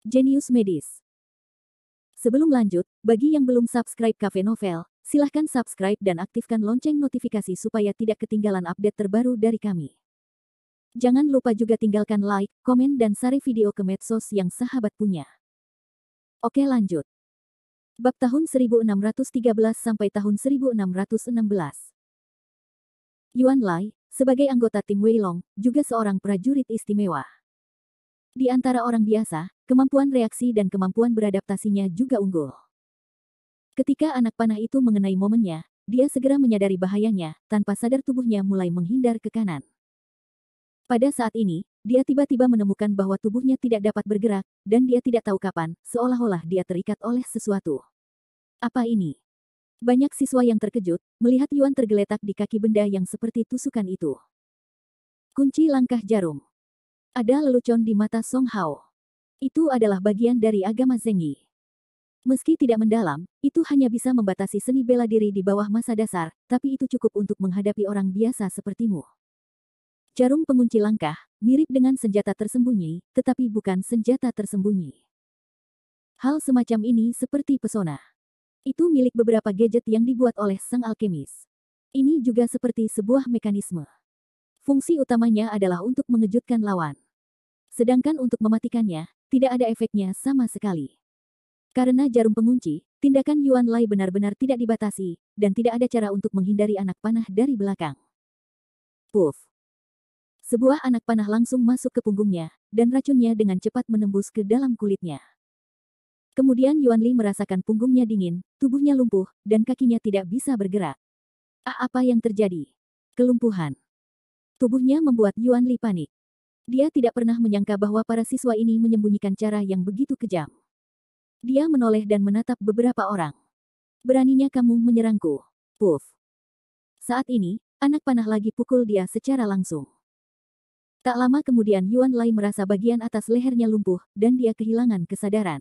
Jenius Medis. Sebelum lanjut, bagi yang belum subscribe Cafe Novel, silahkan subscribe dan aktifkan lonceng notifikasi supaya tidak ketinggalan update terbaru dari kami. Jangan lupa juga tinggalkan like, komen dan share video ke medsos yang sahabat punya. Oke lanjut. Bab tahun 1613 sampai tahun 1616. Yuan Lai, sebagai anggota tim Wei Long, juga seorang prajurit istimewa. Di antara orang biasa, kemampuan reaksi dan kemampuan beradaptasinya juga unggul. Ketika anak panah itu mengenai momennya, dia segera menyadari bahayanya, tanpa sadar tubuhnya mulai menghindar ke kanan. Pada saat ini, dia tiba-tiba menemukan bahwa tubuhnya tidak dapat bergerak, dan dia tidak tahu kapan, seolah-olah dia terikat oleh sesuatu. Apa ini? Banyak siswa yang terkejut, melihat Yuan tergeletak di kaki benda yang seperti tusukan itu. Kunci langkah jarum. Ada lelucon di mata Song Hao. Itu adalah bagian dari agama Zheng Yi. Meski tidak mendalam, itu hanya bisa membatasi seni bela diri di bawah masa dasar, tapi itu cukup untuk menghadapi orang biasa sepertimu. Jarum pengunci langkah, mirip dengan senjata tersembunyi, tetapi bukan senjata tersembunyi. Hal semacam ini seperti pesona. Itu milik beberapa gadget yang dibuat oleh sang alkemis. Ini juga seperti sebuah mekanisme. Fungsi utamanya adalah untuk mengejutkan lawan. Sedangkan untuk mematikannya, tidak ada efeknya sama sekali. Karena jarum pengunci, tindakan Yuan Lai benar-benar tidak dibatasi, dan tidak ada cara untuk menghindari anak panah dari belakang. Puff. Sebuah anak panah langsung masuk ke punggungnya, dan racunnya dengan cepat menembus ke dalam kulitnya. Kemudian Yuan Li merasakan punggungnya dingin, tubuhnya lumpuh, dan kakinya tidak bisa bergerak. Apa yang terjadi? Kelumpuhan. Tubuhnya membuat Yuan Li panik. Dia tidak pernah menyangka bahwa para siswa ini menyembunyikan cara yang begitu kejam. Dia menoleh dan menatap beberapa orang. Beraninya kamu menyerangku. Puff. Saat ini, anak panah lagi pukul dia secara langsung. Tak lama kemudian Yuan Lai merasa bagian atas lehernya lumpuh, dan dia kehilangan kesadaran.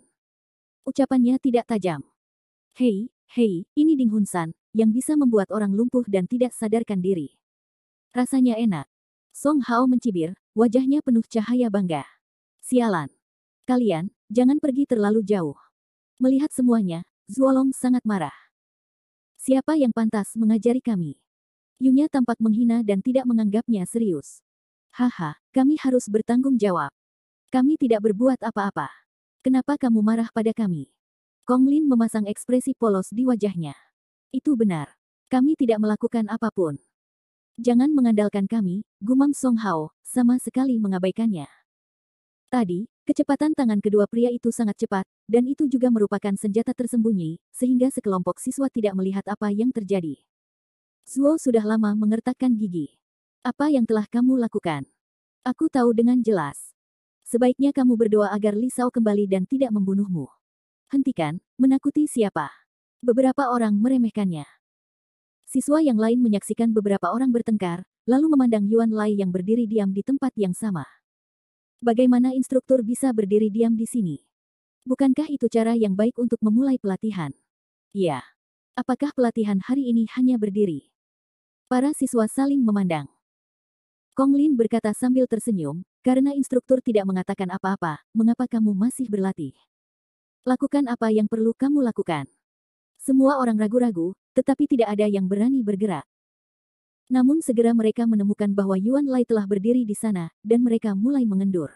Ucapannya tidak tajam. Hei, ini Ding Hun San, yang bisa membuat orang lumpuh dan tidak sadarkan diri. Rasanya enak. Song Hao mencibir, wajahnya penuh cahaya bangga. Sialan. Kalian, jangan pergi terlalu jauh. Melihat semuanya, Zuolong sangat marah. Siapa yang pantas mengajari kami? Yunya tampak menghina dan tidak menganggapnya serius. Haha, kami harus bertanggung jawab. Kami tidak berbuat apa-apa. Kenapa kamu marah pada kami? Kong Lin memasang ekspresi polos di wajahnya. Itu benar. Kami tidak melakukan apapun. Jangan mengandalkan kami, gumam Song Hao, sama sekali mengabaikannya. Tadi, kecepatan tangan kedua pria itu sangat cepat, dan itu juga merupakan senjata tersembunyi, sehingga sekelompok siswa tidak melihat apa yang terjadi. Zuo sudah lama mengertakkan gigi. Apa yang telah kamu lakukan? Aku tahu dengan jelas. Sebaiknya kamu berdoa agar Li Shao kembali dan tidak membunuhmu. Hentikan, menakuti siapa? Beberapa orang meremehkannya. Siswa yang lain menyaksikan beberapa orang bertengkar, lalu memandang Yuan Lai yang berdiri diam di tempat yang sama. Bagaimana instruktur bisa berdiri diam di sini? Bukankah itu cara yang baik untuk memulai pelatihan? Ya. Apakah pelatihan hari ini hanya berdiri? Para siswa saling memandang. Kong Lin berkata sambil tersenyum, karena instruktur tidak mengatakan apa-apa, mengapa kamu masih berlatih? Lakukan apa yang perlu kamu lakukan. Semua orang ragu-ragu, tetapi tidak ada yang berani bergerak. Namun segera mereka menemukan bahwa Yuan Lai telah berdiri di sana, dan mereka mulai mengendur.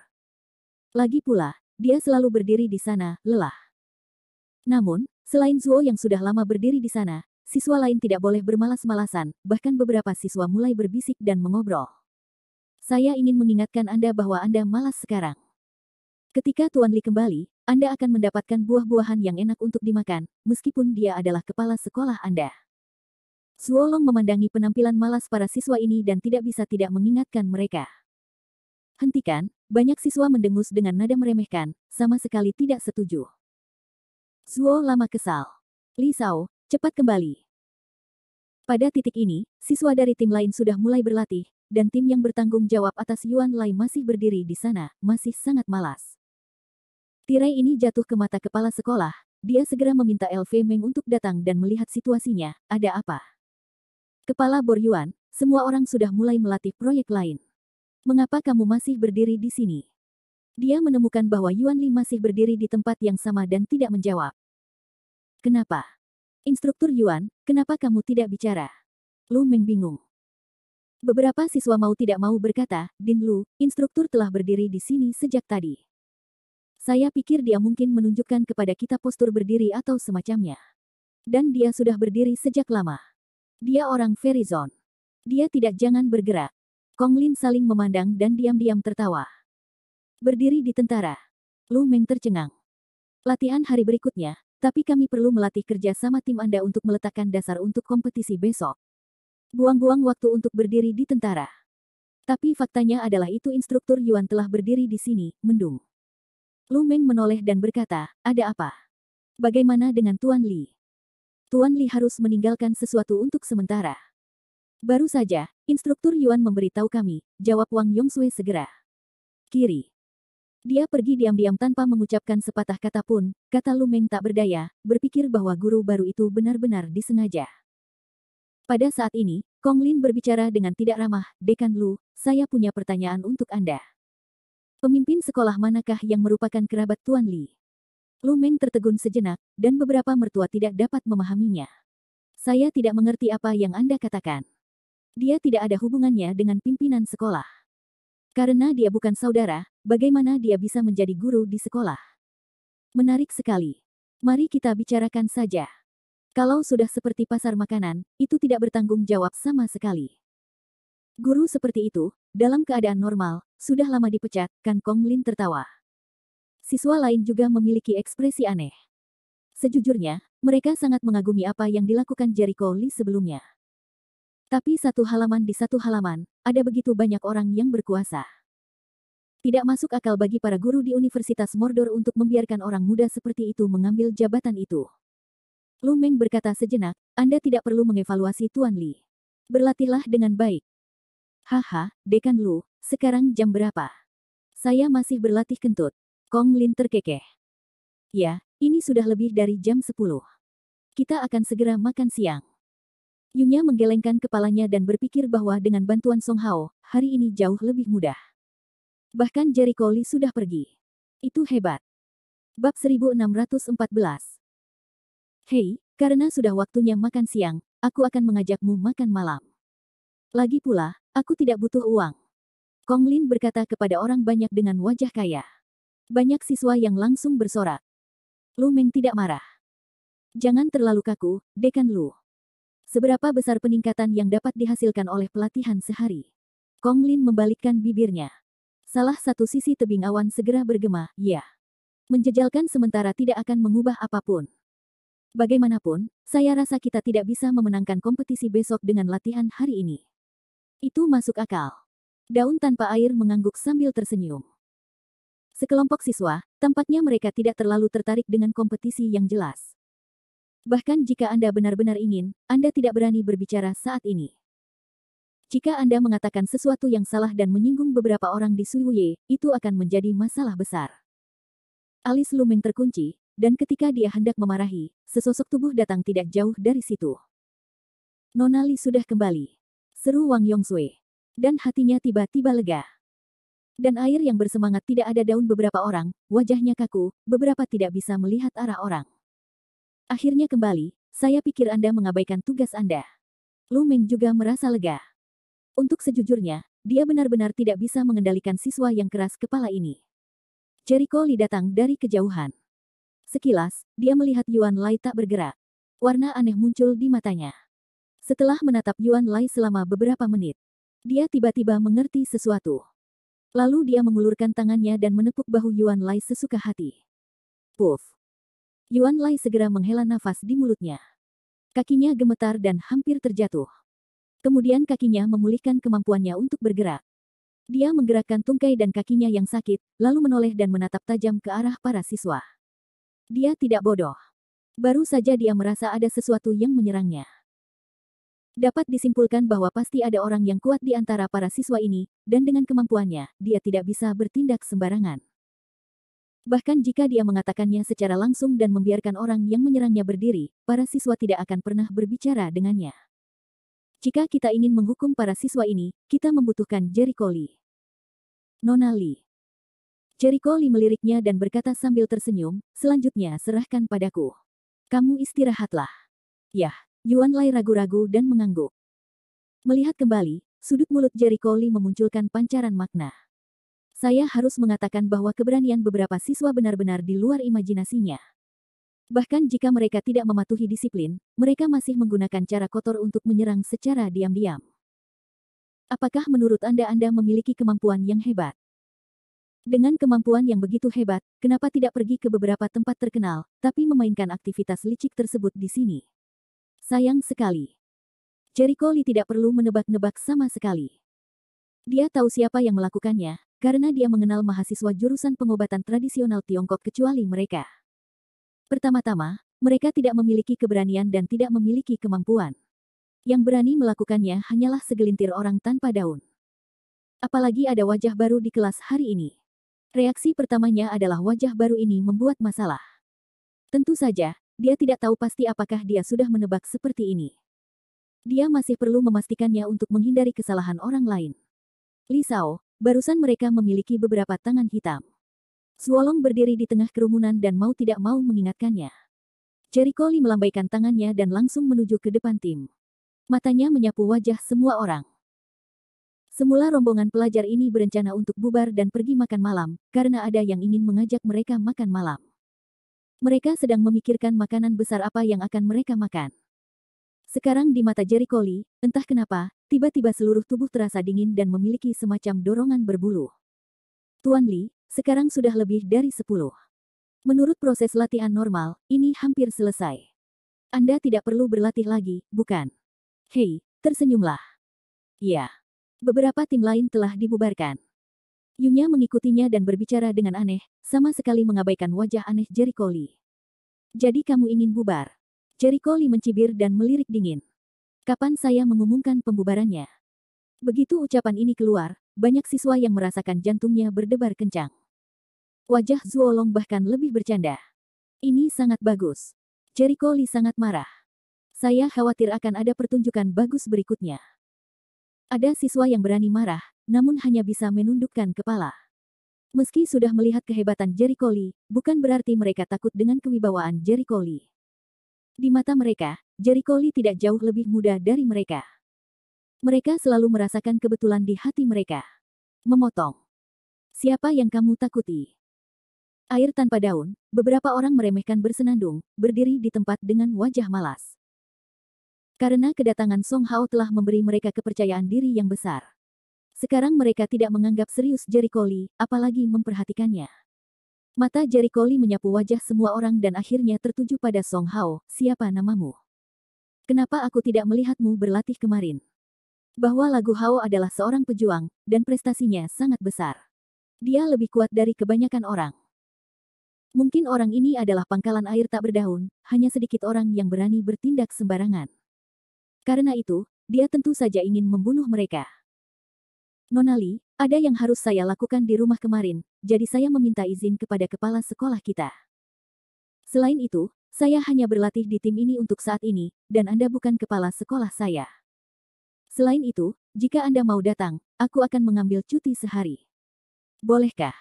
Lagi pula, dia selalu berdiri di sana, lelah. Namun, selain Zuo yang sudah lama berdiri di sana, siswa lain tidak boleh bermalas-malasan, bahkan beberapa siswa mulai berbisik dan mengobrol. Saya ingin mengingatkan Anda bahwa Anda malas sekarang. Ketika Tuan Li kembali, Anda akan mendapatkan buah-buahan yang enak untuk dimakan, meskipun dia adalah kepala sekolah Anda. Zuolong memandangi penampilan malas para siswa ini dan tidak bisa tidak mengingatkan mereka. Hentikan, banyak siswa mendengus dengan nada meremehkan, sama sekali tidak setuju. Zuo lama kesal. Li Shao, cepat kembali. Pada titik ini, siswa dari tim lain sudah mulai berlatih, dan tim yang bertanggung jawab atas Yuan Lai masih berdiri di sana, masih sangat malas. Tirai ini jatuh ke mata kepala sekolah, dia segera meminta LV Meng untuk datang dan melihat situasinya, ada apa? Kepala Bor Yuan, semua orang sudah mulai melatih proyek lain. Mengapa kamu masih berdiri di sini? Dia menemukan bahwa Yuan Li masih berdiri di tempat yang sama dan tidak menjawab. Kenapa? Instruktur Yuan, kenapa kamu tidak bicara? Lu Meng bingung. Beberapa siswa mau tidak mau berkata, Din Lu, instruktur telah berdiri di sini sejak tadi. Saya pikir dia mungkin menunjukkan kepada kita postur berdiri atau semacamnya. Dan dia sudah berdiri sejak lama. Dia orang Verizon. Dia tidak jangan bergerak. Kong Lin saling memandang dan diam-diam tertawa. Berdiri di tentara. Lu Meng tercengang. Latihan hari berikutnya, tapi kami perlu melatih kerja sama tim Anda untuk meletakkan dasar untuk kompetisi besok. Buang-buang waktu untuk berdiri di tentara. Tapi faktanya adalah itu instruktur Yuan telah berdiri di sini, mendung. Lu Meng menoleh dan berkata, ada apa? Bagaimana dengan Tuan Li? Tuan Li harus meninggalkan sesuatu untuk sementara. Baru saja, instruktur Yuan memberitahu kami, jawab Wang Yongsui segera. Kiri. Dia pergi diam-diam tanpa mengucapkan sepatah kata pun, kata Lu Meng tak berdaya, berpikir bahwa guru baru itu benar-benar disengaja. Pada saat ini, Kong Lin berbicara dengan tidak ramah, Dekan Lu, saya punya pertanyaan untuk Anda. Pemimpin sekolah manakah yang merupakan kerabat Tuan Li? Lu Meng tertegun sejenak, dan beberapa mertua tidak dapat memahaminya. Saya tidak mengerti apa yang Anda katakan. Dia tidak ada hubungannya dengan pimpinan sekolah. Karena dia bukan saudara, bagaimana dia bisa menjadi guru di sekolah? Menarik sekali. Mari kita bicarakan saja. Kalau sudah seperti pasar makanan, itu tidak bertanggung jawab sama sekali. Guru seperti itu, dalam keadaan normal, sudah lama dipecat, kan Kong Lin tertawa. Siswa lain juga memiliki ekspresi aneh. Sejujurnya, mereka sangat mengagumi apa yang dilakukan Jericho Lee sebelumnya. Tapi satu halaman di satu halaman, ada begitu banyak orang yang berkuasa. Tidak masuk akal bagi para guru di Universitas Mordor untuk membiarkan orang muda seperti itu mengambil jabatan itu. Lu Meng berkata sejenak, Anda tidak perlu mengevaluasi Tuan Li. Berlatihlah dengan baik. Haha, Dekan Lu, sekarang jam berapa? Saya masih berlatih kentut. Kong Lin terkekeh. Ya, ini sudah lebih dari jam 10. Kita akan segera makan siang. Yunya menggelengkan kepalanya dan berpikir bahwa dengan bantuan Song Hao, hari ini jauh lebih mudah. Bahkan Jericho Lee sudah pergi. Itu hebat. Bab 1614. Hei, karena sudah waktunya makan siang, aku akan mengajakmu makan malam. Lagi pula, aku tidak butuh uang. Kong Lin berkata kepada orang banyak dengan wajah kaya. Banyak siswa yang langsung bersorak. Lu Meng tidak marah. Jangan terlalu kaku, Dekan Lu. Seberapa besar peningkatan yang dapat dihasilkan oleh pelatihan sehari? Kong Lin membalikkan bibirnya. Salah satu sisi tebing awan segera bergema, ya. Menjejalkan sementara tidak akan mengubah apapun. Bagaimanapun, saya rasa kita tidak bisa memenangkan kompetisi besok dengan latihan hari ini. Itu masuk akal. Daun tanpa air mengangguk sambil tersenyum. Sekelompok siswa, tampaknya mereka tidak terlalu tertarik dengan kompetisi yang jelas. Bahkan jika Anda benar-benar ingin, Anda tidak berani berbicara saat ini. Jika Anda mengatakan sesuatu yang salah dan menyinggung beberapa orang di Suiwuye, itu akan menjadi masalah besar. Alis Lu Meng terkunci, dan ketika dia hendak memarahi, sesosok tubuh datang tidak jauh dari situ. Nona Li sudah kembali. Seru Wang Yongsui. Dan hatinya tiba-tiba lega. Dan air yang bersemangat tidak ada daun beberapa orang, wajahnya kaku, beberapa tidak bisa melihat arah orang. Akhirnya kembali, saya pikir Anda mengabaikan tugas Anda. Lu Meng juga merasa lega. Untuk sejujurnya, dia benar-benar tidak bisa mengendalikan siswa yang keras kepala ini. Jericho Lee datang dari kejauhan. Sekilas, dia melihat Yuan Lai tak bergerak. Warna aneh muncul di matanya. Setelah menatap Yuan Lai selama beberapa menit, dia tiba-tiba mengerti sesuatu. Lalu dia mengulurkan tangannya dan menepuk bahu Yuan Lai sesuka hati. Puff. Yuan Lai segera menghela nafas di mulutnya. Kakinya gemetar dan hampir terjatuh. Kemudian kakinya memulihkan kemampuannya untuk bergerak. Dia menggerakkan tungkai dan kakinya yang sakit, lalu menoleh dan menatap tajam ke arah para siswa. Dia tidak bodoh. Baru saja dia merasa ada sesuatu yang menyerangnya. Dapat disimpulkan bahwa pasti ada orang yang kuat di antara para siswa ini, dan dengan kemampuannya, dia tidak bisa bertindak sembarangan. Bahkan jika dia mengatakannya secara langsung dan membiarkan orang yang menyerangnya berdiri, para siswa tidak akan pernah berbicara dengannya. Jika kita ingin menghukum para siswa ini, kita membutuhkan Jericho Lee. Nona Li. Jericho Lee meliriknya dan berkata sambil tersenyum, selanjutnya serahkan padaku. Kamu istirahatlah. Yah, Yuan Lai ragu-ragu dan mengangguk. Melihat kembali, sudut mulut Jericho Lee memunculkan pancaran makna. Saya harus mengatakan bahwa keberanian beberapa siswa benar-benar di luar imajinasinya. Bahkan jika mereka tidak mematuhi disiplin, mereka masih menggunakan cara kotor untuk menyerang secara diam-diam. Apakah menurut Anda memiliki kemampuan yang hebat? Dengan kemampuan yang begitu hebat, kenapa tidak pergi ke beberapa tempat terkenal, tapi memainkan aktivitas licik tersebut di sini? Sayang sekali. Jericho Lee tidak perlu menebak-nebak sama sekali. Dia tahu siapa yang melakukannya, karena dia mengenal mahasiswa jurusan pengobatan tradisional Tiongkok kecuali mereka. Pertama-tama, mereka tidak memiliki keberanian dan tidak memiliki kemampuan. Yang berani melakukannya hanyalah segelintir orang tanpa daun. Apalagi ada wajah baru di kelas hari ini. Reaksi pertamanya adalah wajah baru ini membuat masalah. Tentu saja, dia tidak tahu pasti apakah dia sudah menebak seperti ini. Dia masih perlu memastikannya untuk menghindari kesalahan orang lain. Li Shao, barusan mereka memiliki beberapa tangan hitam. Zuolong berdiri di tengah kerumunan dan mau tidak mau mengingatkannya. Jericho Lee melambaikan tangannya dan langsung menuju ke depan tim. Matanya menyapu wajah semua orang. Semula rombongan pelajar ini berencana untuk bubar dan pergi makan malam, karena ada yang ingin mengajak mereka makan malam. Mereka sedang memikirkan makanan besar apa yang akan mereka makan. Sekarang di mata Jericho Lee, entah kenapa, tiba-tiba seluruh tubuh terasa dingin dan memiliki semacam dorongan berbulu. Tuan Lee, sekarang sudah lebih dari 10. Menurut proses latihan normal, ini hampir selesai. Anda tidak perlu berlatih lagi, bukan? Hei, tersenyumlah. Iya. Beberapa tim lain telah dibubarkan. Yunya mengikutinya dan berbicara dengan aneh, sama sekali mengabaikan wajah aneh Jericho Lee. Jadi kamu ingin bubar? Jericho Lee mencibir dan melirik dingin. Kapan saya mengumumkan pembubarannya? Begitu ucapan ini keluar, banyak siswa yang merasakan jantungnya berdebar kencang. Wajah Zuolong bahkan lebih bercanda. Ini sangat bagus. Jericho Lee sangat marah. Saya khawatir akan ada pertunjukan bagus berikutnya. Ada siswa yang berani marah, namun hanya bisa menundukkan kepala. Meski sudah melihat kehebatan Jericho Lee, bukan berarti mereka takut dengan kewibawaan Jericho Lee. Di mata mereka, Jericho Lee tidak jauh lebih muda dari mereka. Mereka selalu merasakan kebetulan di hati mereka. Memotong. Siapa yang kamu takuti? Air tanpa daun, beberapa orang meremehkan bersenandung, berdiri di tempat dengan wajah malas. Karena kedatangan Song Hao telah memberi mereka kepercayaan diri yang besar. Sekarang mereka tidak menganggap serius Jericho Lee, apalagi memperhatikannya. Mata Jericho Lee menyapu wajah semua orang dan akhirnya tertuju pada Song Hao, siapa namamu? Kenapa aku tidak melihatmu berlatih kemarin? Bahwa lagu Hao adalah seorang pejuang, dan prestasinya sangat besar. Dia lebih kuat dari kebanyakan orang. Mungkin orang ini adalah pangkalan air tak berdaun, hanya sedikit orang yang berani bertindak sembarangan. Karena itu, dia tentu saja ingin membunuh mereka. Nona Lee, ada yang harus saya lakukan di rumah kemarin, jadi saya meminta izin kepada kepala sekolah kita. Selain itu, saya hanya berlatih di tim ini untuk saat ini, dan Anda bukan kepala sekolah saya. Selain itu, jika Anda mau datang, aku akan mengambil cuti sehari. Bolehkah?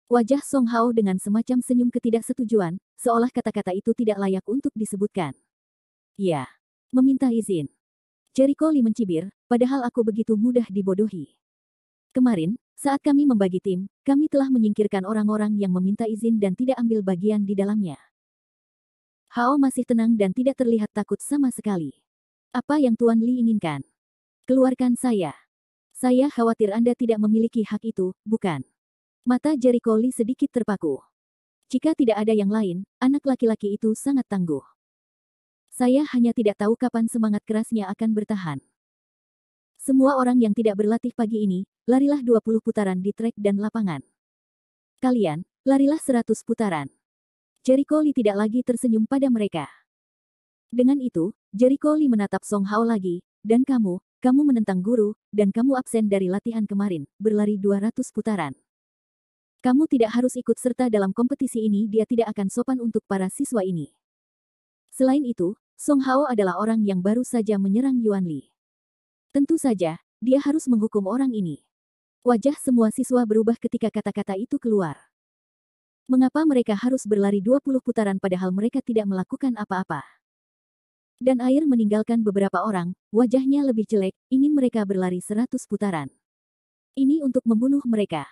Wajah Song Hao dengan semacam senyum ketidaksetujuan, seolah kata-kata itu tidak layak untuk disebutkan. Ya, meminta izin. Jericho Lee mencibir, padahal aku begitu mudah dibodohi. Kemarin, saat kami membagi tim, kami telah menyingkirkan orang-orang yang meminta izin dan tidak ambil bagian di dalamnya. Hao masih tenang dan tidak terlihat takut sama sekali. Apa yang Tuan Lee inginkan? Keluarkan saya. Saya khawatir Anda tidak memiliki hak itu, bukan? Mata Jericho Lee sedikit terpaku. Jika tidak ada yang lain, anak laki-laki itu sangat tangguh. Saya hanya tidak tahu kapan semangat kerasnya akan bertahan. Semua orang yang tidak berlatih pagi ini, larilah 20 putaran di trek dan lapangan. Kalian, larilah 100 putaran. Jericho Lee tidak lagi tersenyum pada mereka. Dengan itu, Jericho Lee menatap Song Hao lagi, dan kamu menentang guru, dan kamu absen dari latihan kemarin, berlari 200 putaran. Kamu tidak harus ikut serta dalam kompetisi ini, dia tidak akan sopan untuk para siswa ini. Selain itu, Song Hao adalah orang yang baru saja menyerang Yuan Li. Tentu saja, dia harus menghukum orang ini. Wajah semua siswa berubah ketika kata-kata itu keluar. Mengapa mereka harus berlari 20 putaran padahal mereka tidak melakukan apa-apa? Dan air meninggalkan beberapa orang, wajahnya lebih jelek, ingin mereka berlari 100 putaran. Ini untuk membunuh mereka.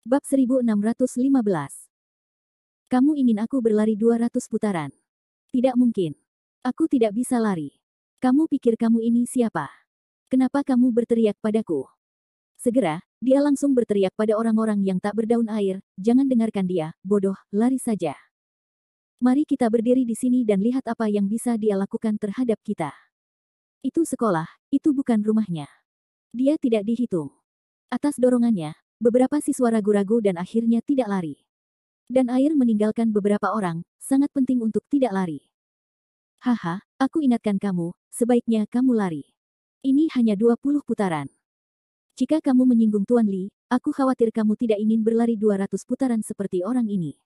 Bab 1615. Kamu ingin aku berlari 200 putaran? Tidak mungkin. Aku tidak bisa lari. Kamu pikir kamu ini siapa? Kenapa kamu berteriak padaku? Segera, dia langsung berteriak pada orang-orang yang tak berdaun air, jangan dengarkan dia, bodoh, lari saja. Mari kita berdiri di sini dan lihat apa yang bisa dia lakukan terhadap kita. Itu sekolah, itu bukan rumahnya. Dia tidak dihitung. Atas dorongannya, beberapa siswa ragu-ragu dan akhirnya tidak lari. Dan air meninggalkan beberapa orang, sangat penting untuk tidak lari. Haha, aku ingatkan kamu, sebaiknya kamu lari. Ini hanya 20 putaran. Jika kamu menyinggung Tuan Li, aku khawatir kamu tidak ingin berlari 200 putaran seperti orang ini.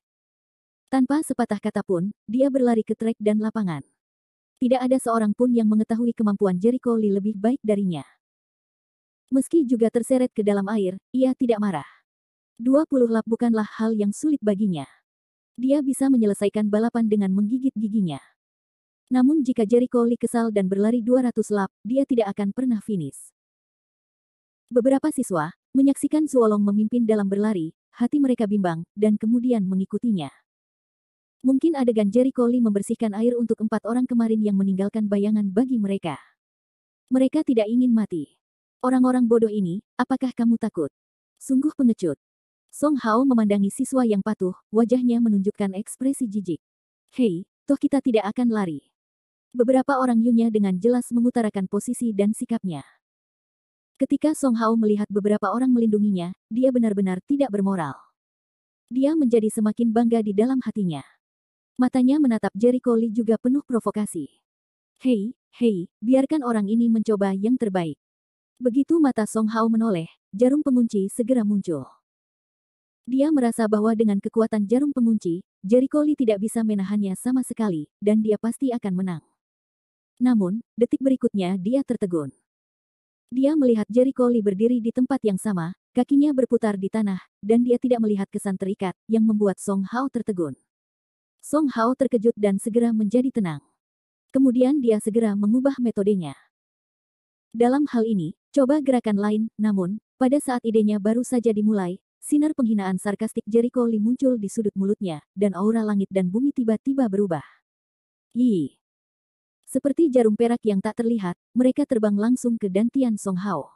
Tanpa sepatah kata pun, dia berlari ke trek dan lapangan. Tidak ada seorang pun yang mengetahui kemampuan Jericho Lee lebih baik darinya. Meski juga terseret ke dalam air, ia tidak marah. 20 lap bukanlah hal yang sulit baginya. Dia bisa menyelesaikan balapan dengan menggigit giginya. Namun jika Jericho Lee kesal dan berlari 200 lap, dia tidak akan pernah finish. Beberapa siswa menyaksikan Zuolong memimpin dalam berlari, hati mereka bimbang, dan kemudian mengikutinya. Mungkin adegan Jericho Lee membersihkan air untuk 4 orang kemarin yang meninggalkan bayangan bagi mereka. Mereka tidak ingin mati. Orang-orang bodoh ini, apakah kamu takut? Sungguh pengecut. Song Hao memandangi siswa yang patuh, wajahnya menunjukkan ekspresi jijik. Hei, toh kita tidak akan lari. Beberapa orang Yunya dengan jelas mengutarakan posisi dan sikapnya. Ketika Song Hao melihat beberapa orang melindunginya, dia benar-benar tidak bermoral. Dia menjadi semakin bangga di dalam hatinya. Matanya menatap Jericho Lee juga penuh provokasi. Hei, biarkan orang ini mencoba yang terbaik. Begitu mata Song Hao menoleh, jarum pengunci segera muncul. Dia merasa bahwa dengan kekuatan jarum pengunci, Jericho Lee tidak bisa menahannya sama sekali, dan dia pasti akan menang. Namun, detik berikutnya dia tertegun. Dia melihat Jericho Lee berdiri di tempat yang sama, kakinya berputar di tanah, dan dia tidak melihat kesan terikat, yang membuat Song Hao tertegun. Song Hao terkejut dan segera menjadi tenang. Kemudian dia segera mengubah metodenya. Dalam hal ini, coba gerakan lain, namun, pada saat idenya baru saja dimulai, sinar penghinaan sarkastik Jericho Lee muncul di sudut mulutnya, dan aura langit dan bumi tiba-tiba berubah. Yi. Seperti jarum perak yang tak terlihat, mereka terbang langsung ke dantian Song Hao.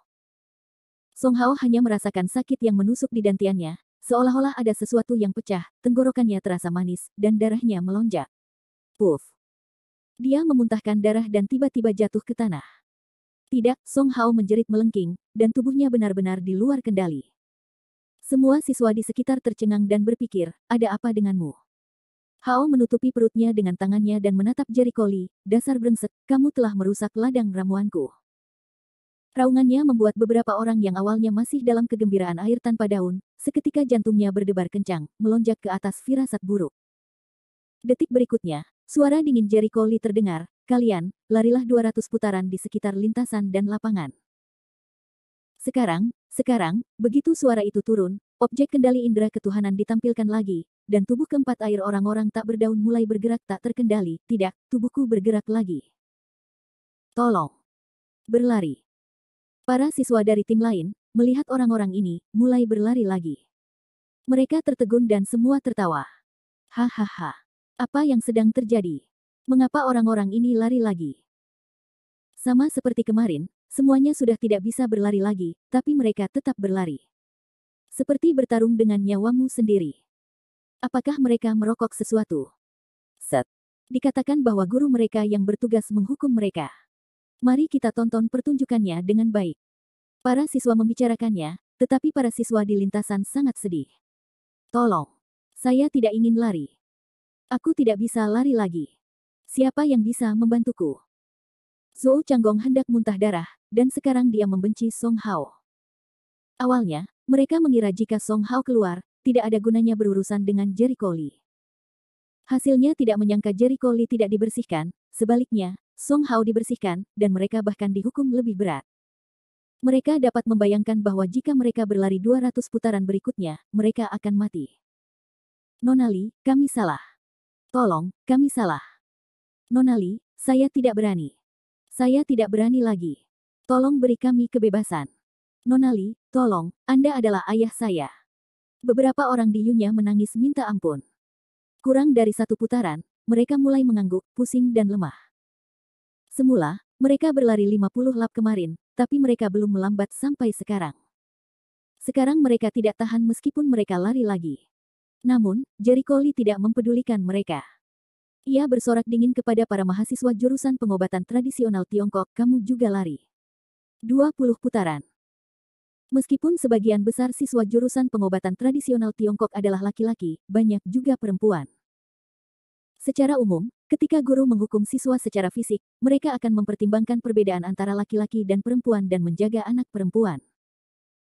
Song Hao hanya merasakan sakit yang menusuk di dantiannya, seolah-olah ada sesuatu yang pecah, tenggorokannya terasa manis, dan darahnya melonjak. Puff. Dia memuntahkan darah dan tiba-tiba jatuh ke tanah. Tidak, Song Hao menjerit melengking, dan tubuhnya benar-benar di luar kendali. Semua siswa di sekitar tercengang dan berpikir, ada apa denganmu? Hao menutupi perutnya dengan tangannya dan menatap Jericho Lee, dasar brengsek, kamu telah merusak ladang ramuanku. Raungannya membuat beberapa orang yang awalnya masih dalam kegembiraan air tanpa daun, seketika jantungnya berdebar kencang, melonjak ke atas firasat buruk. Detik berikutnya, suara dingin Jericho Lee terdengar, kalian, larilah 200 putaran di sekitar lintasan dan lapangan. Sekarang, begitu suara itu turun, objek kendali indera ketuhanan ditampilkan lagi, dan tubuh keempat air orang-orang tak berdaun mulai bergerak tak terkendali. Tidak, tubuhku bergerak lagi. Tolong. Berlari. Para siswa dari tim lain, melihat orang-orang ini, mulai berlari lagi. Mereka tertegun dan semua tertawa. Hahaha. Apa yang sedang terjadi? Mengapa orang-orang ini lari lagi? Sama seperti kemarin, semuanya sudah tidak bisa berlari lagi, tapi mereka tetap berlari. Seperti bertarung dengan nyawamu sendiri. Apakah mereka merokok sesuatu? Set. Dikatakan bahwa guru mereka yang bertugas menghukum mereka. Mari kita tonton pertunjukannya dengan baik. Para siswa membicarakannya, tetapi para siswa di lintasan sangat sedih. Tolong. Saya tidak ingin lari. Aku tidak bisa lari lagi. Siapa yang bisa membantuku? Zhou Changgong hendak muntah darah, dan sekarang dia membenci Song Hao. Awalnya, mereka mengira jika Song Hao keluar, tidak ada gunanya berurusan dengan Jericho Lee. Hasilnya tidak menyangka Jericho Lee tidak dibersihkan, sebaliknya, Song Hao dibersihkan, dan mereka bahkan dihukum lebih berat. Mereka dapat membayangkan bahwa jika mereka berlari 200 putaran berikutnya, mereka akan mati. Nona Li, kami salah. Tolong, kami salah. Nona Li, saya tidak berani. Saya tidak berani lagi. Tolong beri kami kebebasan. Nona Li, tolong, Anda adalah ayah saya. Beberapa orang di Yunya menangis minta ampun. Kurang dari satu putaran, mereka mulai mengangguk, pusing dan lemah. Semula, mereka berlari 50 lap kemarin, tapi mereka belum melambat sampai sekarang. Sekarang mereka tidak tahan meskipun mereka lari lagi. Namun, Jericho Lee tidak mempedulikan mereka. Ia bersorak dingin kepada para mahasiswa jurusan pengobatan tradisional Tiongkok, kamu juga lari. 20 putaran. Meskipun sebagian besar siswa jurusan pengobatan tradisional Tiongkok adalah laki-laki, banyak juga perempuan. Secara umum, ketika guru menghukum siswa secara fisik, mereka akan mempertimbangkan perbedaan antara laki-laki dan perempuan dan menjaga anak perempuan.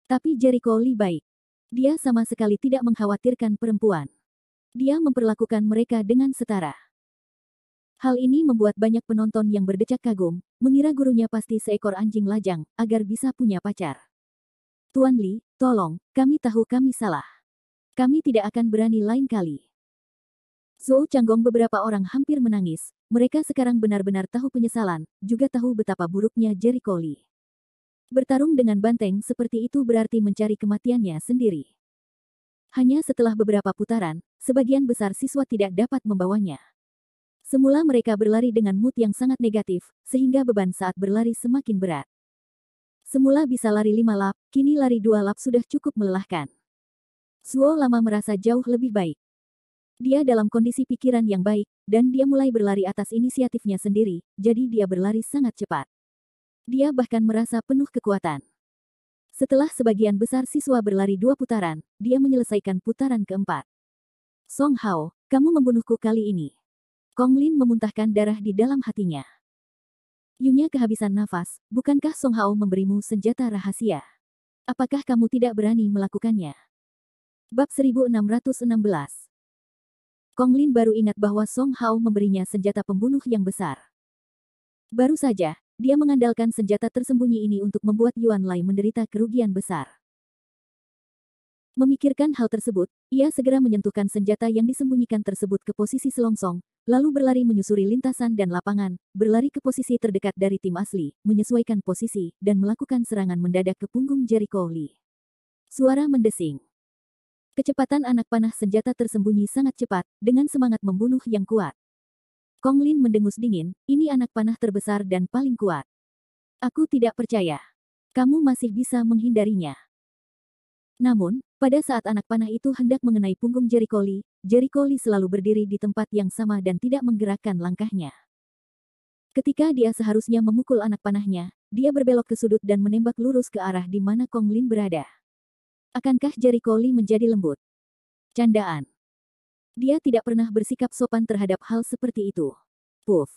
Tapi Jericho Lee baik. Dia sama sekali tidak mengkhawatirkan perempuan. Dia memperlakukan mereka dengan setara. Hal ini membuat banyak penonton yang berdecak kagum, mengira gurunya pasti seekor anjing lajang, agar bisa punya pacar. Tuan Li, tolong, kami tahu kami salah. Kami tidak akan berani lain kali. Zhou Changgong beberapa orang hampir menangis, mereka sekarang benar-benar tahu penyesalan, juga tahu betapa buruknya Jericho Lee. Bertarung dengan banteng seperti itu berarti mencari kematiannya sendiri. Hanya setelah beberapa putaran, sebagian besar siswa tidak dapat membawanya. Semula mereka berlari dengan mood yang sangat negatif, sehingga beban saat berlari semakin berat. Semula bisa lari 5 lap, kini lari 2 lap sudah cukup melelahkan. Zuo Lama merasa jauh lebih baik. Dia dalam kondisi pikiran yang baik, dan dia mulai berlari atas inisiatifnya sendiri, jadi dia berlari sangat cepat. Dia bahkan merasa penuh kekuatan. Setelah sebagian besar siswa berlari 2 putaran, dia menyelesaikan putaran keempat. Song Hao, kamu membunuhku kali ini. Kong Lin memuntahkan darah di dalam hatinya. Yunya kehabisan nafas, bukankah Song Hao memberimu senjata rahasia? Apakah kamu tidak berani melakukannya? Bab 1616. Kong Lin baru ingat bahwa Song Hao memberinya senjata pembunuh yang besar. Baru saja, dia mengandalkan senjata tersembunyi ini untuk membuat Yuan Lai menderita kerugian besar. Memikirkan hal tersebut, ia segera menyentuhkan senjata yang disembunyikan tersebut ke posisi selongsong, lalu berlari menyusuri lintasan dan lapangan, berlari ke posisi terdekat dari tim asli, menyesuaikan posisi, dan melakukan serangan mendadak ke punggung Jericho Lee. Suara mendesing. Kecepatan anak panah senjata tersembunyi sangat cepat, dengan semangat membunuh yang kuat. Kong Lin mendengus dingin, ini anak panah terbesar dan paling kuat. Aku tidak percaya. Kamu masih bisa menghindarinya. Namun, pada saat anak panah itu hendak mengenai punggung Jericho Lee selalu berdiri di tempat yang sama dan tidak menggerakkan langkahnya. Ketika dia seharusnya memukul anak panahnya, dia berbelok ke sudut dan menembak lurus ke arah di mana Kong Lin berada. Akankah Jericho Lee menjadi lembut? Candaan. Dia tidak pernah bersikap sopan terhadap hal seperti itu. Puff.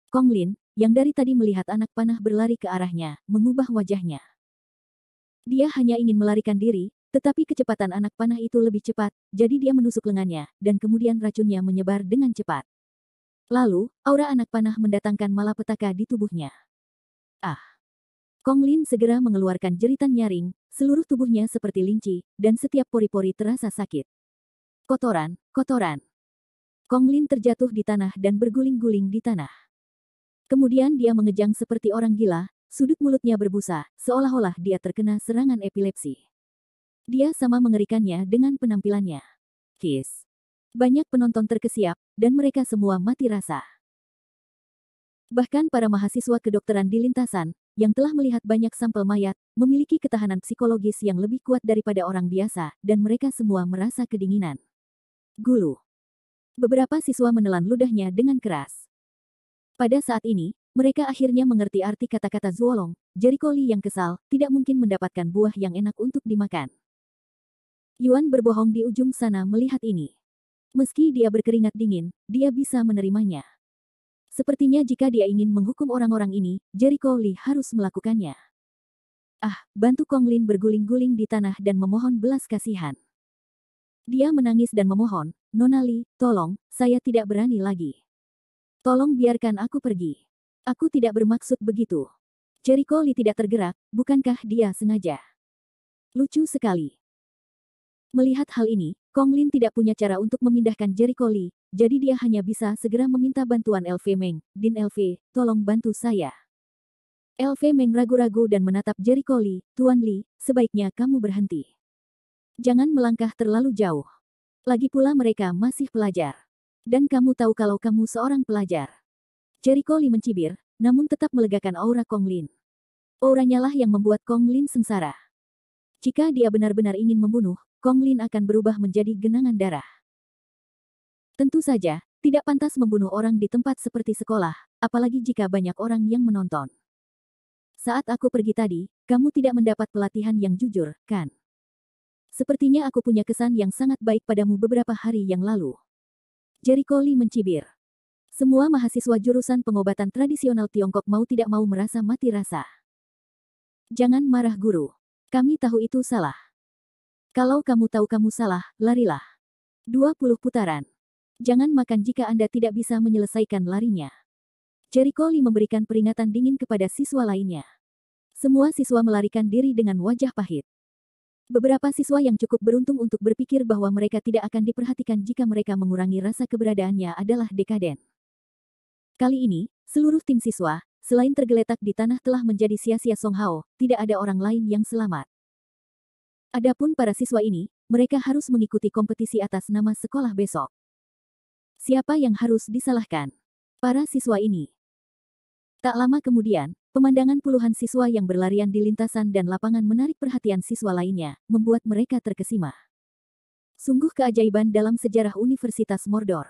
Kong Lin, yang dari tadi melihat anak panah berlari ke arahnya, mengubah wajahnya. Dia hanya ingin melarikan diri, tetapi kecepatan anak panah itu lebih cepat, jadi dia menusuk lengannya, dan kemudian racunnya menyebar dengan cepat. Lalu, aura anak panah mendatangkan malapetaka di tubuhnya. Ah! Kong Lin segera mengeluarkan jeritan nyaring, seluruh tubuhnya seperti linci, dan setiap pori-pori terasa sakit. Kotoran, kotoran. Kong Lin terjatuh di tanah dan berguling-guling di tanah. Kemudian dia mengejang seperti orang gila, sudut mulutnya berbusa, seolah-olah dia terkena serangan epilepsi. Dia sama mengerikannya dengan penampilannya. Kiss. Banyak penonton terkesiap, dan mereka semua mati rasa. Bahkan para mahasiswa kedokteran di lintasan, yang telah melihat banyak sampel mayat, memiliki ketahanan psikologis yang lebih kuat daripada orang biasa, dan mereka semua merasa kedinginan. Gulu. Beberapa siswa menelan ludahnya dengan keras. Pada saat ini, mereka akhirnya mengerti arti kata-kata Zuolong, Jericho Lee yang kesal, tidak mungkin mendapatkan buah yang enak untuk dimakan. Yuan berbohong di ujung sana melihat ini. Meski dia berkeringat dingin, dia bisa menerimanya. Sepertinya jika dia ingin menghukum orang-orang ini, Jericho Lee harus melakukannya. Ah, bantu Kong Lin berguling-guling di tanah dan memohon belas kasihan. Dia menangis dan memohon, Nona Lee, tolong, saya tidak berani lagi. Tolong biarkan aku pergi. Aku tidak bermaksud begitu. Jericho Lee tidak tergerak, bukankah dia sengaja? Lucu sekali. Melihat hal ini, Kong Lin tidak punya cara untuk memindahkan Jericho Lee, jadi dia hanya bisa segera meminta bantuan LV Meng. Din LV, tolong bantu saya. LV Meng ragu-ragu dan menatap Jericho Lee. Tuan Lee, sebaiknya kamu berhenti. Jangan melangkah terlalu jauh. Lagi pula mereka masih pelajar. Dan kamu tahu kalau kamu seorang pelajar. Jericho Lee mencibir, namun tetap melegakan aura Kong Lin. Auranya lah yang membuat Kong Lin sengsara. Jika dia benar-benar ingin membunuh, Kong Lin akan berubah menjadi genangan darah. Tentu saja, tidak pantas membunuh orang di tempat seperti sekolah, apalagi jika banyak orang yang menonton. Saat aku pergi tadi, kamu tidak mendapat pelatihan yang jujur, kan? Sepertinya aku punya kesan yang sangat baik padamu beberapa hari yang lalu. Jericho Lee mencibir. Semua mahasiswa jurusan pengobatan tradisional Tiongkok mau tidak mau merasa mati rasa. Jangan marah guru. Kami tahu itu salah. Kalau kamu tahu kamu salah, larilah. 20 putaran. Jangan makan jika Anda tidak bisa menyelesaikan larinya. Jericho Lee memberikan peringatan dingin kepada siswa lainnya. Semua siswa melarikan diri dengan wajah pahit. Beberapa siswa yang cukup beruntung untuk berpikir bahwa mereka tidak akan diperhatikan jika mereka mengurangi rasa keberadaannya adalah dekaden. Kali ini, seluruh tim siswa, selain tergeletak di tanah telah menjadi sia-sia Song Hao, tidak ada orang lain yang selamat. Adapun para siswa ini, mereka harus mengikuti kompetisi atas nama sekolah besok. Siapa yang harus disalahkan? Para siswa ini. Tak lama kemudian, pemandangan puluhan siswa yang berlarian di lintasan dan lapangan menarik perhatian siswa lainnya, membuat mereka terkesima. Sungguh keajaiban dalam sejarah Universitas Mordor.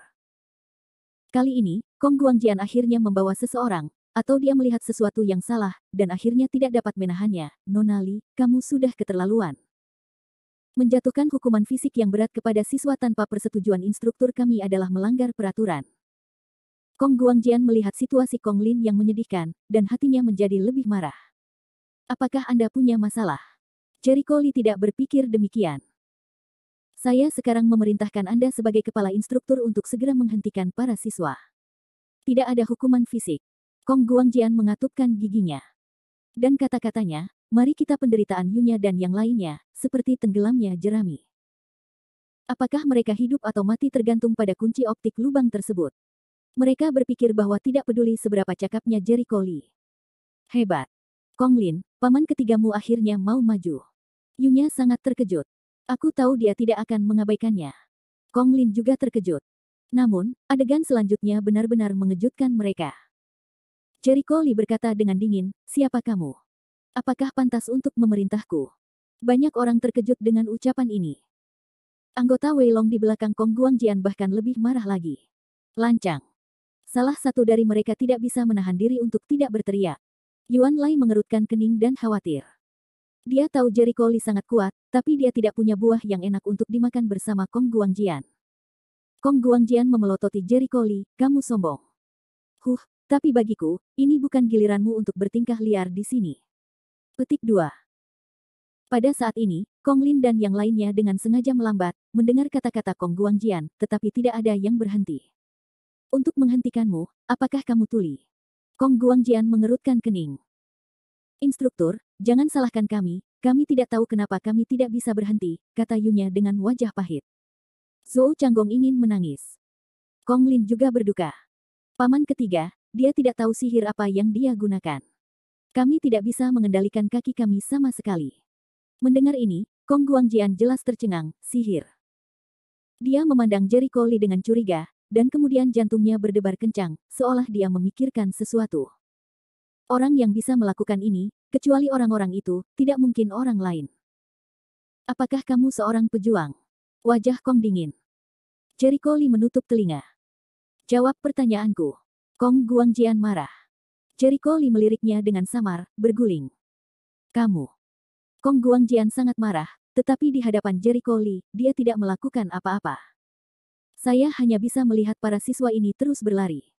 Kali ini, Kong Guangjian akhirnya membawa seseorang, atau dia melihat sesuatu yang salah, dan akhirnya tidak dapat menahannya. Nona Li, kamu sudah keterlaluan. Menjatuhkan hukuman fisik yang berat kepada siswa tanpa persetujuan instruktur kami adalah melanggar peraturan. Kong Guangjian melihat situasi Kong Lin yang menyedihkan, dan hatinya menjadi lebih marah. Apakah Anda punya masalah? Jericho Lee tidak berpikir demikian. Saya sekarang memerintahkan Anda sebagai kepala instruktur untuk segera menghentikan para siswa. Tidak ada hukuman fisik. Kong Guangjian mengatupkan giginya. Dan kata-katanya, mari kita penderitaan Yunya dan yang lainnya, seperti tenggelamnya jerami. Apakah mereka hidup atau mati tergantung pada kunci optik lubang tersebut. Mereka berpikir bahwa tidak peduli seberapa cakapnya Jericho Lee. Hebat. Kong Lin, paman ketigamu akhirnya mau maju. Yunya sangat terkejut. Aku tahu dia tidak akan mengabaikannya. Kong Lin juga terkejut. Namun, adegan selanjutnya benar-benar mengejutkan mereka. Jericho Lee berkata dengan dingin, siapa kamu? Apakah pantas untuk memerintahku? Banyak orang terkejut dengan ucapan ini. Anggota Wei Long di belakang Kong Guangjian bahkan lebih marah lagi. Lancang. Salah satu dari mereka tidak bisa menahan diri untuk tidak berteriak. Yuan Lai mengerutkan kening dan khawatir. Dia tahu Jericho Lee sangat kuat, tapi dia tidak punya buah yang enak untuk dimakan bersama Kong Guangjian. Kong Guangjian memelototi Jericho Lee, kamu sombong. Tapi bagiku, ini bukan giliranmu untuk bertingkah liar di sini. Petik 2. Pada saat ini, Kong Lin dan yang lainnya dengan sengaja melambat, mendengar kata-kata Kong Guangjian, tetapi tidak ada yang berhenti. Untuk menghentikanmu, apakah kamu tuli? Kong Guangjian mengerutkan kening. Instruktur, jangan salahkan kami tidak tahu kenapa kami tidak bisa berhenti, kata Yunya dengan wajah pahit. Zhou Changgong ingin menangis. Kong Lin juga berduka. Paman ketiga, dia tidak tahu sihir apa yang dia gunakan. Kami tidak bisa mengendalikan kaki kami sama sekali. Mendengar ini, Kong Guangjian jelas tercengang, sihir. Dia memandang Jericho Lee dengan curiga, dan kemudian jantungnya berdebar kencang, seolah dia memikirkan sesuatu. Orang yang bisa melakukan ini, kecuali orang-orang itu, tidak mungkin orang lain. Apakah kamu seorang pejuang? Wajah Kong dingin. Jericho Lee menutup telinga. Jawab pertanyaanku. Kong Guangjian marah. Jericho Lee meliriknya dengan samar, berguling. Kamu. Kong Guangjian sangat marah, tetapi di hadapan Jericho Lee, dia tidak melakukan apa-apa. Saya hanya bisa melihat para siswa ini terus berlari.